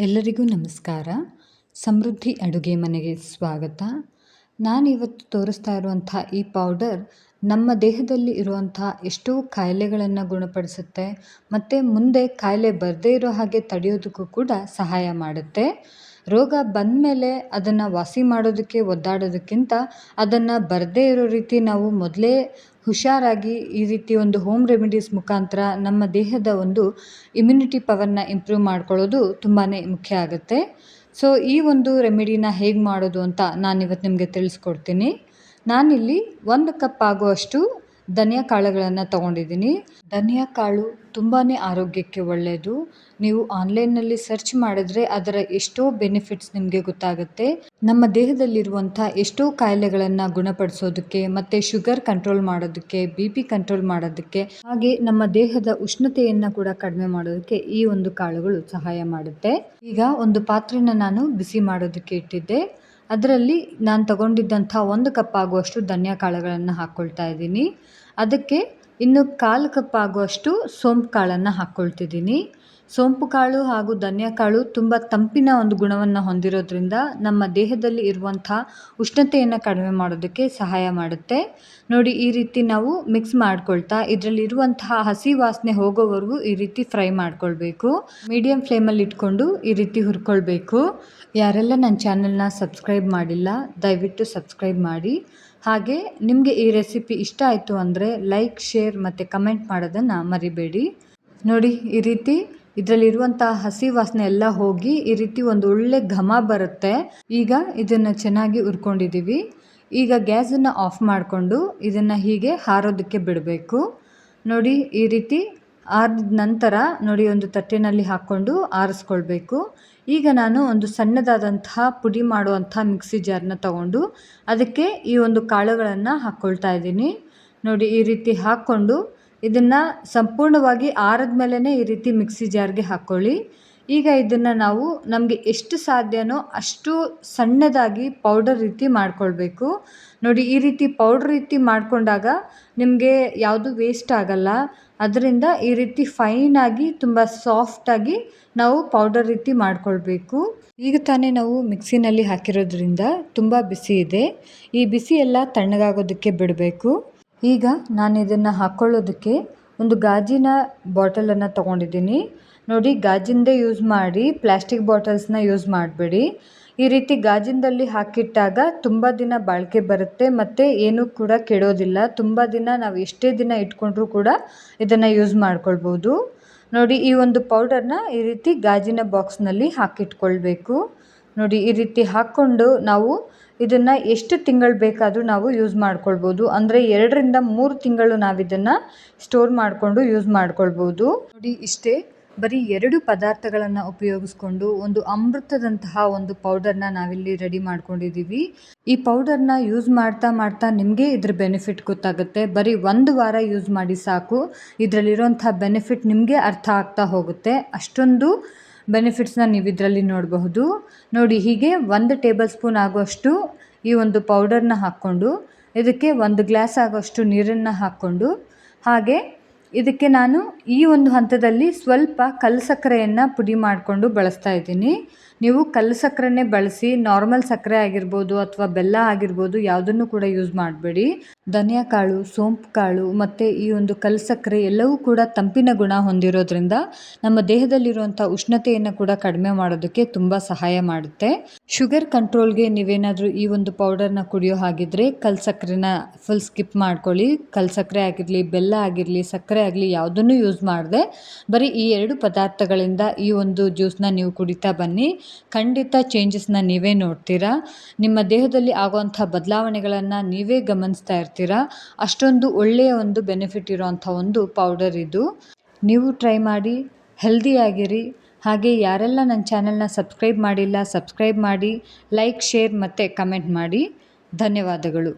ಎಲ್ಲರಿಗೂ ನಮಸ್ಕಾರ. ಸಮೃದ್ಧಿ ಅಡುಗೆ ಮನೆಗೆ ಸ್ವಾಗತ. ನಾನಿವತ್ತು ತೋರಿಸ್ತಾ ಇರುವಂಥ ಈ ಪೌಡರ್ ನಮ್ಮ ದೇಹದಲ್ಲಿ ಇರುವಂಥ ಎಷ್ಟೋ ಕಾಯಿಲೆಗಳನ್ನು ಗುಣಪಡಿಸುತ್ತೆ ಮತ್ತು ಮುಂದೆ ಕಾಯಿಲೆ ಬರದೇ ಇರೋ ಹಾಗೆ ತಡೆಯೋದಕ್ಕೂ ಕೂಡ ಸಹಾಯ ಮಾಡುತ್ತೆ. ರೋಗ ಬಂದಮೇಲೆ ಅದನ್ನು ವಾಸಿ ಮಾಡೋದಕ್ಕೆ ಒದ್ದಾಡೋದಕ್ಕಿಂತ ಅದನ್ನು ಬರದೇ ಇರೋ ರೀತಿ ನಾವು ಮೊದಲೇ ಹುಷಾರಾಗಿ ಈ ರೀತಿ ಒಂದು ಹೋಮ್ ರೆಮಿಡೀಸ್ ಮುಖಾಂತರ ನಮ್ಮ ದೇಹದ ಒಂದು ಇಮ್ಯುನಿಟಿ ಪವರ್ನ ಇಂಪ್ರೂವ್ ಮಾಡ್ಕೊಳ್ಳೋದು ತುಂಬಾ ಮುಖ್ಯ ಆಗುತ್ತೆ. ಸೊ ಈ ಒಂದು ರೆಮಿಡಿನ ಹೇಗೆ ಮಾಡೋದು ಅಂತ ನಾನಿವತ್ತು ನಿಮಗೆ ತಿಳಿಸ್ಕೊಡ್ತೀನಿ. ನಾನಿಲ್ಲಿ 1 ಕಪ್ ಆಗುವಷ್ಟು ಧನಿಯಾ ಕಾಳುಗಳನ್ನು ತೊಗೊಂಡಿದ್ದೀನಿ. ಧನಿಯಾ ಕಾಳು ತುಂಬಾ ಆರೋಗ್ಯಕ್ಕೆ ಒಳ್ಳೆಯದು. ನೀವು ಆನ್ಲೈನ್ನಲ್ಲಿ ಸರ್ಚ್ ಮಾಡಿದ್ರೆ ಅದರ ಎಷ್ಟೋ ಬೆನಿಫಿಟ್ಸ್ ನಿಮಗೆ ಗೊತ್ತಾಗುತ್ತೆ. ನಮ್ಮ ದೇಹದಲ್ಲಿರುವಂಥ ಎಷ್ಟೋ ಕಾಯಿಲೆಗಳನ್ನು ಗುಣಪಡಿಸೋದಕ್ಕೆ ಮತ್ತು ಶುಗರ್ ಕಂಟ್ರೋಲ್ ಮಾಡೋದಕ್ಕೆ, BP ಕಂಟ್ರೋಲ್ ಮಾಡೋದಕ್ಕೆ, ಹಾಗೆ ನಮ್ಮ ದೇಹದ ಉಷ್ಣತೆಯನ್ನು ಕೂಡ ಕಡಿಮೆ ಮಾಡೋದಕ್ಕೆ ಈ ಒಂದು ಕಾಳುಗಳು ಸಹಾಯ ಮಾಡುತ್ತೆ. ಈಗ ಒಂದು ಪಾತ್ರೆನ ನಾನು ಬಿಸಿ ಮಾಡೋದಕ್ಕೆ ಇಟ್ಟಿದ್ದೆ. ಅದರಲ್ಲಿ ನಾನು ತಗೊಂಡಿದ್ದಂಥ 1 ಕಪ್ ಆಗುವಷ್ಟು ಧನಿಯಾ ಕಾಳುಗಳನ್ನು ಹಾಕ್ಕೊಳ್ತಾ ಇದ್ದೀನಿ. ಅದಕ್ಕೆ ಇನ್ನು 1/4 ಕಪ್ ಆಗುವಷ್ಟು ಸೋಂಪು ಕಾಳನ್ನು ಹಾಕ್ಕೊಳ್ತಿದ್ದೀನಿ. ಸೋಂಪು ಕಾಳು ಹಾಗೂ ಧನಿಯಾ ಕಾಳು ತುಂಬ ತಂಪಿನ ಒಂದು ಗುಣವನ್ನು ಹೊಂದಿರೋದ್ರಿಂದ ನಮ್ಮ ದೇಹದಲ್ಲಿ ಇರುವಂಥ ಉಷ್ಣತೆಯನ್ನು ಕಡಿಮೆ ಮಾಡೋದಕ್ಕೆ ಸಹಾಯ ಮಾಡುತ್ತೆ. ನೋಡಿ, ಈ ರೀತಿ ನಾವು ಮಿಕ್ಸ್ ಮಾಡ್ಕೊಳ್ತಾ ಇದರಲ್ಲಿರುವಂತಹ ಹಸಿ ವಾಸನೆ ಹೋಗೋವರೆಗೂ ಈ ರೀತಿ ಫ್ರೈ ಮಾಡ್ಕೊಳ್ಬೇಕು. ಮೀಡಿಯಂ ಫ್ಲೇಮಲ್ಲಿ ಇಟ್ಕೊಂಡು ಈ ರೀತಿ ಹುರ್ಕೊಳ್ಬೇಕು. ಯಾರೆಲ್ಲ ನನ್ನ ಚಾನಲ್ನ ಸಬ್ಸ್ಕ್ರೈಬ್ ಮಾಡಿಲ್ಲ, ದಯವಿಟ್ಟು ಸಬ್ಸ್ಕ್ರೈಬ್ ಮಾಡಿ. ಹಾಗೆ ನಿಮಗೆ ಈ ರೆಸಿಪಿ ಇಷ್ಟ ಆಯಿತು ಅಂದರೆ ಲೈಕ್, ಶೇರ್ ಮತ್ತು ಕಮೆಂಟ್ ಮಾಡೋದನ್ನು ಮರಿಬೇಡಿ. ನೋಡಿ, ಈ ರೀತಿ ಇದರಲ್ಲಿರುವಂಥ ಹಸಿ ವಾಸನೆ ಎಲ್ಲ ಹೋಗಿ ಈ ರೀತಿ ಒಂದು ಒಳ್ಳೆ ಘಮ ಬರುತ್ತೆ. ಈಗ ಇದನ್ನು ಚೆನ್ನಾಗಿ ಹುರ್ಕೊಂಡಿದ್ದೀವಿ. ಈಗ ಗ್ಯಾಸನ್ನು ಆಫ್ ಮಾಡಿಕೊಂಡು ಇದನ್ನು ಹೀಗೆ ಹಾರೋದಕ್ಕೆ ಬಿಡಬೇಕು. ನೋಡಿ, ಈ ರೀತಿ ಆರಿದ ನಂತರ ನೋಡಿ ಒಂದು ತಟ್ಟೆನಲ್ಲಿ ಹಾಕ್ಕೊಂಡು ಆರಿಸ್ಕೊಳ್ಬೇಕು. ಈಗ ನಾನು ಒಂದು ಸಣ್ಣದಾದಂತಹ ಪುಡಿ ಮಾಡುವಂಥ ಮಿಕ್ಸಿ ಜಾರನ್ನ ತಗೊಂಡು ಅದಕ್ಕೆ ಈ ಒಂದು ಕಾಳುಗಳನ್ನು ಹಾಕ್ಕೊಳ್ತಾ ಇದ್ದೀನಿ. ನೋಡಿ, ಈ ರೀತಿ ಹಾಕ್ಕೊಂಡು ಇದನ್ನು ಸಂಪೂರ್ಣವಾಗಿ ಆರಿದ ಮೇಲೇ ಈ ರೀತಿ ಮಿಕ್ಸಿ ಜಾರ್ಗೆ ಹಾಕ್ಕೊಳ್ಳಿ. ಈಗ ಇದನ್ನು ನಾವು ನಮಗೆ ಎಷ್ಟು ಸಾಧ್ಯನೋ ಅಷ್ಟು ಸಣ್ಣದಾಗಿ ಪೌಡರ್ ರೀತಿ ಮಾಡ್ಕೊಳ್ಬೇಕು. ನೋಡಿ, ಈ ರೀತಿ ಪೌಡ್ರ್ ರೀತಿ ಮಾಡಿಕೊಂಡಾಗ ನಿಮಗೆ ಯಾವುದು ವೇಸ್ಟ್ ಆಗಲ್ಲ. ಅದರಿಂದ ಈ ರೀತಿ ಫೈನಾಗಿ ತುಂಬ ಸಾಫ್ಟಾಗಿ ನಾವು ಪೌಡರ್ ರೀತಿ ಮಾಡ್ಕೊಳ್ಬೇಕು. ಈಗ ತಾನೇ ನಾವು ಮಿಕ್ಸಿನಲ್ಲಿ ಹಾಕಿರೋದ್ರಿಂದ ತುಂಬ ಬಿಸಿ ಇದೆ. ಈ ಬಿಸಿ ಎಲ್ಲ ತಣ್ಣಗಾಗೋದಕ್ಕೆ ಬಿಡಬೇಕು. ಈಗ ನಾನು ಇದನ್ನು ಹಾಕ್ಕೊಳ್ಳೋದಕ್ಕೆ ಒಂದು ಗಾಜಿನ ಬಾಟಲನ್ನು ತೊಗೊಂಡಿದ್ದೀನಿ. ನೋಡಿ, ಗಾಜಿಂದೇ ಯೂಸ್ ಮಾಡಿ, ಪ್ಲಾಸ್ಟಿಕ್ ಬಾಟಲ್ಸ್ನ ಯೂಸ್ ಮಾಡಬೇಡಿ. ಈ ರೀತಿ ಗಾಜಿನದಲ್ಲಿ ಹಾಕಿಟ್ಟಾಗ ತುಂಬ ದಿನ ಬಾಳಿಕೆ ಬರುತ್ತೆ ಮತ್ತು ಏನೂ ಕೂಡ ಕೆಡೋದಿಲ್ಲ. ತುಂಬ ದಿನ ನಾವು ಎಷ್ಟೇ ದಿನ ಇಟ್ಕೊಂಡ್ರೂ ಕೂಡ ಇದನ್ನು ಯೂಸ್ ಮಾಡ್ಕೊಳ್ಬೋದು. ನೋಡಿ, ಈ ಒಂದು ಪೌಡರ್ನ ಈ ರೀತಿ ಗಾಜಿನ ಬಾಕ್ಸ್ನಲ್ಲಿ ಹಾಕಿಟ್ಕೊಳ್ಬೇಕು. ನೋಡಿ, ಈ ರೀತಿ ಹಾಕ್ಕೊಂಡು ನಾವು ಇದನ್ನು ಎಷ್ಟು ತಿಂಗಳು ಬೇಕಾದರೂ ನಾವು ಯೂಸ್ ಮಾಡ್ಕೊಳ್ಬೋದು. ಅಂದರೆ 2 ರಿಂದ 3 ತಿಂಗಳು ನಾವು ಇದನ್ನು ಸ್ಟೋರ್ ಮಾಡಿಕೊಂಡು ಯೂಸ್ ಮಾಡ್ಕೊಳ್ಬೋದು. ನೋಡಿ, ಇಷ್ಟೇ ಬರೀ 2 ಪದಾರ್ಥಗಳನ್ನು ಉಪಯೋಗಿಸ್ಕೊಂಡು ಒಂದು ಅಮೃತದಂತಹ ಒಂದು ಪೌಡರ್ನ ನಾವಿಲ್ಲಿ ರೆಡಿ ಮಾಡ್ಕೊಂಡಿದ್ದೀವಿ. ಈ ಪೌಡರ್ನ ಯೂಸ್ ಮಾಡ್ತಾ ಮಾಡ್ತಾ ನಿಮಗೆ ಇದ್ರ ಬೆನಿಫಿಟ್ ಗೊತ್ತಾಗುತ್ತೆ. ಬರೀ 1 ವಾರ ಯೂಸ್ ಮಾಡಿ ಸಾಕು, ಇದರಲ್ಲಿರೋಂಥ ಬೆನಿಫಿಟ್ ನಿಮಗೆ ಅರ್ಥ ಆಗ್ತಾ ಹೋಗುತ್ತೆ. ಅಷ್ಟೊಂದು ಬೆನಿಫಿಟ್ಸ್ನ ನೀವು ಇದರಲ್ಲಿ ನೋಡಬಹುದು. ನೋಡಿ, ಹೀಗೆ 1 ಟೇಬಲ್ ಸ್ಪೂನ್ ಆಗುವಷ್ಟು ಈ ಒಂದು ಪೌಡರ್ನ ಹಾಕ್ಕೊಂಡು ಇದಕ್ಕೆ 1 ಗ್ಲಾಸ್ ಆಗೋಷ್ಟು ನೀರನ್ನು ಹಾಕ್ಕೊಂಡು, ಹಾಗೆ ಇದಕ್ಕೆ ನಾನು ಈ ಒಂದು ಹಂತದಲ್ಲಿ ಸ್ವಲ್ಪ ಕಲ್ಲು ಸಕ್ಕರೆಯನ್ನು ಪುಡಿ ಮಾಡಿಕೊಂಡು ಬಳಸ್ತಾ ಇದ್ದೀನಿ. ನೀವು ಕಲ್ಲು ಸಕ್ಕರೆನೇ ಬಳಸಿ, ನಾರ್ಮಲ್ ಸಕ್ಕರೆ ಆಗಿರ್ಬೋದು ಅಥವಾ ಬೆಲ್ಲ ಆಗಿರ್ಬೋದು, ಯಾವುದನ್ನು ಕೂಡ ಯೂಸ್ ಮಾಡಬೇಡಿ. ಧನಿಯಾ ಕಾಳು, ಸೋಂಪು ಕಾಳು ಮತ್ತು ಈ ಒಂದು ಕಲ್ಲು ಸಕ್ಕರೆ ಎಲ್ಲವೂ ಕೂಡ ತಂಪಿನ ಗುಣ ಹೊಂದಿರೋದ್ರಿಂದ ನಮ್ಮ ದೇಹದಲ್ಲಿರುವಂಥ ಉಷ್ಣತೆಯನ್ನು ಕೂಡ ಕಡಿಮೆ ಮಾಡೋದಕ್ಕೆ ತುಂಬ ಸಹಾಯ ಮಾಡುತ್ತೆ. ಶುಗರ್ ಕಂಟ್ರೋಲ್ಗೆ ನೀವೇನಾದರೂ ಈ ಒಂದು ಪೌಡರ್ನ ಕುಡಿಯೋ ಹಾಗಿದ್ರೆ ಕಲ್ಲು ಸಕ್ಕರೆನ ಫುಲ್ ಸ್ಕಿಪ್ ಮಾಡ್ಕೊಳ್ಳಿ. ಕಲ್ಲು ಸಕ್ಕರೆ ಆಗಿರಲಿ, ಬೆಲ್ಲ ಆಗಿರಲಿ, ಸಕ್ಕರೆ ಆಗಲಿ ಯಾವುದನ್ನು ಯೂಸ್ ಮಾಡದೆ ಬರೀ ಈ 2 ಪದಾರ್ಥಗಳಿಂದ ಈ ಒಂದು ಜ್ಯೂಸ್ನ ನೀವು ಕುಡಿತಾ ಬನ್ನಿ. ಖಂಡಿತ ಚೇಂಜಸ್ನ ನೀವೇ ನೋಡ್ತೀರಾ. ನಿಮ್ಮ ದೇಹದಲ್ಲಿ ಆಗುವಂಥ ಬದಲಾವಣೆಗಳನ್ನು ನೀವೇ ಗಮನಿಸ್ತಾ ಇರ್ತೀರಾ. ಅಷ್ಟೊಂದು ಒಳ್ಳೆಯ ಒಂದು ಬೆನಿಫಿಟ್ ಇರೋವಂಥ ಒಂದು ಪೌಡರ್ ಇದು. ನೀವು ಟ್ರೈ ಮಾಡಿ, ಹೆಲ್ದಿಯಾಗಿರಿ. ಹಾಗೆ ಯಾರೆಲ್ಲ ನನ್ನ ಚಾನಲ್ನ ಸಬ್ಸ್ಕ್ರೈಬ್ ಮಾಡಿಲ್ಲ, ಸಬ್ಸ್ಕ್ರೈಬ್ ಮಾಡಿ, ಲೈಕ್, ಶೇರ್ ಮತ್ತು ಕಮೆಂಟ್ ಮಾಡಿ. ಧನ್ಯವಾದಗಳು.